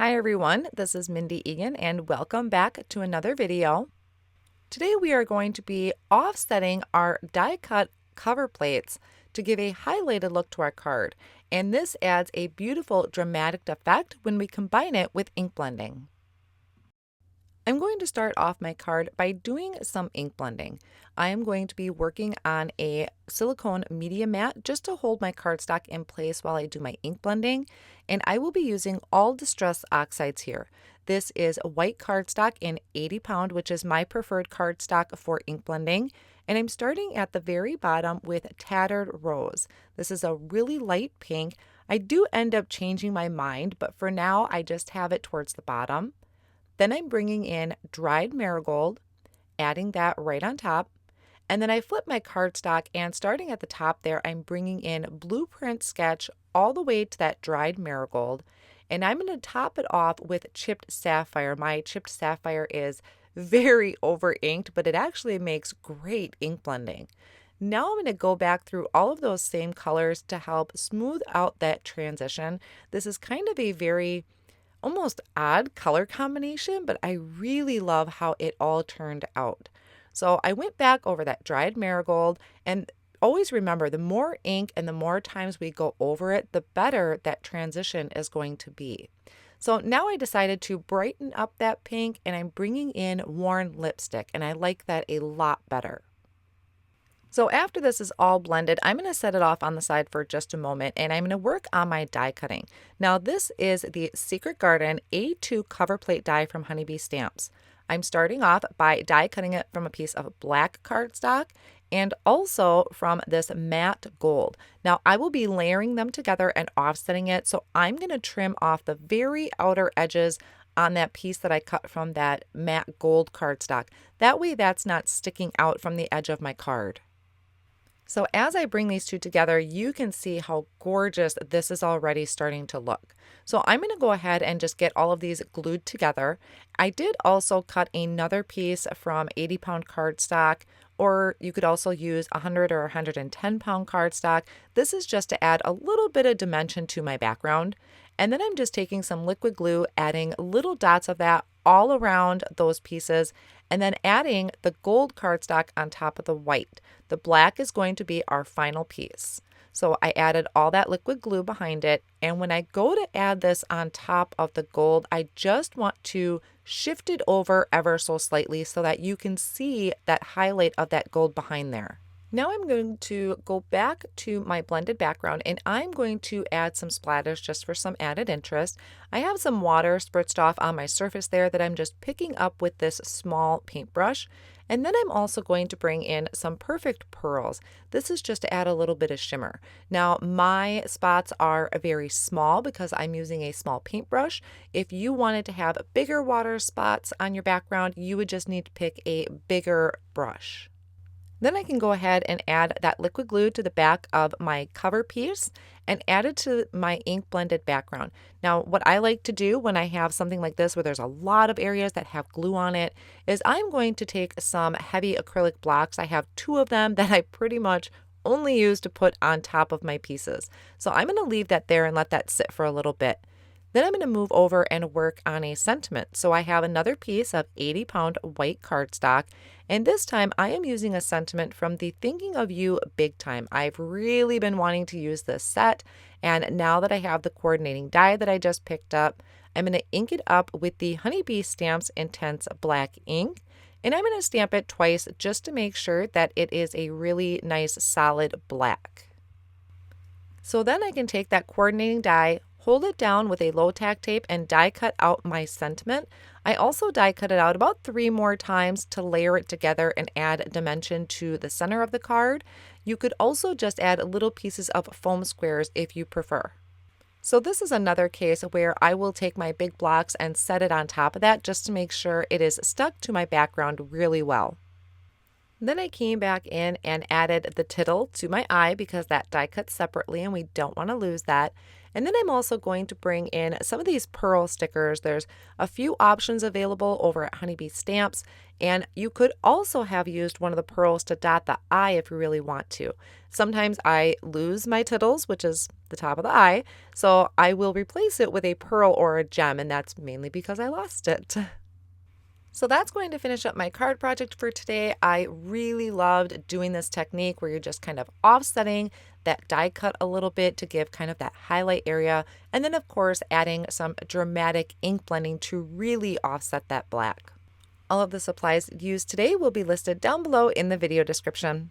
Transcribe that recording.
Hi everyone, this is Mindy Eggen and welcome back to another video. Today we are going to be offsetting our die cut cover plates to give a highlighted look to our card, and this adds a beautiful dramatic effect when we combine it with ink blending. I'm going to start off my card by doing some ink blending. I am going to be working on a silicone media mat just to hold my cardstock in place while I do my ink blending, and I will be using all distress oxides here. This is a white cardstock in 80 pound, which is my preferred cardstock for ink blending, and I'm starting at the very bottom with Tattered Rose. This is a really light pink. I do end up changing my mind, but for now I just have it towards the bottom. Then I'm bringing in dried marigold, adding that right on top, and then I flip my cardstock and starting at the top there, I'm bringing in Blueprint Sketch all the way to that dried marigold, and I'm going to top it off with chipped sapphire. My chipped sapphire is very over inked, but it actually makes great ink blending. Now I'm going to go back through all of those same colors to help smooth out that transition. This is kind of a very almost odd color combination, but I really love how it all turned out. So I went back over that dried marigold, and always remember, the more ink and the more times we go over it, the better that transition is going to be. So now I decided to brighten up that pink, and I'm bringing in worn lipstick, and I like that a lot better. So after this is all blended, I'm going to set it off on the side for just a moment, and I'm going to work on my die cutting. Now this is the Secret Garden A2 cover plate die from Honeybee Stamps. I'm starting off by die cutting it from a piece of black cardstock and also from this matte gold. Now I will be layering them together and offsetting it, so I'm going to trim off the very outer edges on that piece that I cut from that matte gold cardstock. That way that's not sticking out from the edge of my card. So as I bring these two together, you can see how gorgeous this is already starting to look. So I'm going to go ahead and just get all of these glued together. I did also cut another piece from 80 pound cardstock, or you could also use 100 or 110 pound cardstock. This is just to add a little bit of dimension to my background. And then I'm just taking some liquid glue, adding little dots of that all around those pieces, and then adding the gold cardstock on top of the white. The black is going to be our final piece. So I added all that liquid glue behind it, and when I go to add this on top of the gold, I just want to shift it over ever so slightly so that you can see that highlight of that gold behind there. Now I'm going to go back to my blended background, and I'm going to add some splatters just for some added interest. I have some water spritzed off on my surface there that I'm just picking up with this small paintbrush. And then I'm also going to bring in some Perfect Pearls. This is just to add a little bit of shimmer. Now my spots are very small because I'm using a small paintbrush. If you wanted to have bigger water spots on your background, you would just need to pick a bigger brush. Then I can go ahead and add that liquid glue to the back of my cover piece and add it to my ink blended background. Now, what I like to do when I have something like this where there's a lot of areas that have glue on it is I'm going to take some heavy acrylic blocks. I have 2 of them that I pretty much only use to put on top of my pieces. So I'm going to leave that there and let that sit for a little bit. Then I'm going to move over and work on a sentiment. So I have another piece of 80 pound white cardstock, and this time I am using a sentiment from the Thinking of You Big Time. I've really been wanting to use this set, and now that I have the coordinating die that I just picked up, I'm going to ink it up with the Honeybee Stamps Intense Black ink, and I'm going to stamp it twice just to make sure that it is a really nice solid black. So then I can take that coordinating die, hold it down with a low tack tape, and die cut out my sentiment. I also die cut it out about 3 more times to layer it together and add dimension to the center of the card. You could also just add little pieces of foam squares if you prefer. So this is another case where I will take my big blocks and set it on top of that just to make sure it is stuck to my background really well. Then I came back in and added the tittle to my eye because that die cut separately and we don't want to lose that. And then I'm also going to bring in some of these pearl stickers. There's a few options available over at Honeybee Stamps, and you could also have used one of the pearls to dot the eye if you really want to. Sometimes I lose my tittles, which is the top of the eye, so I will replace it with a pearl or a gem, and that's mainly because I lost it. So that's going to finish up my card project for today. I really loved doing this technique where you're just kind of offsetting that die cut a little bit to give kind of that highlight area. And then of course, adding some dramatic ink blending to really offset that black. All of the supplies used today will be listed down below in the video description.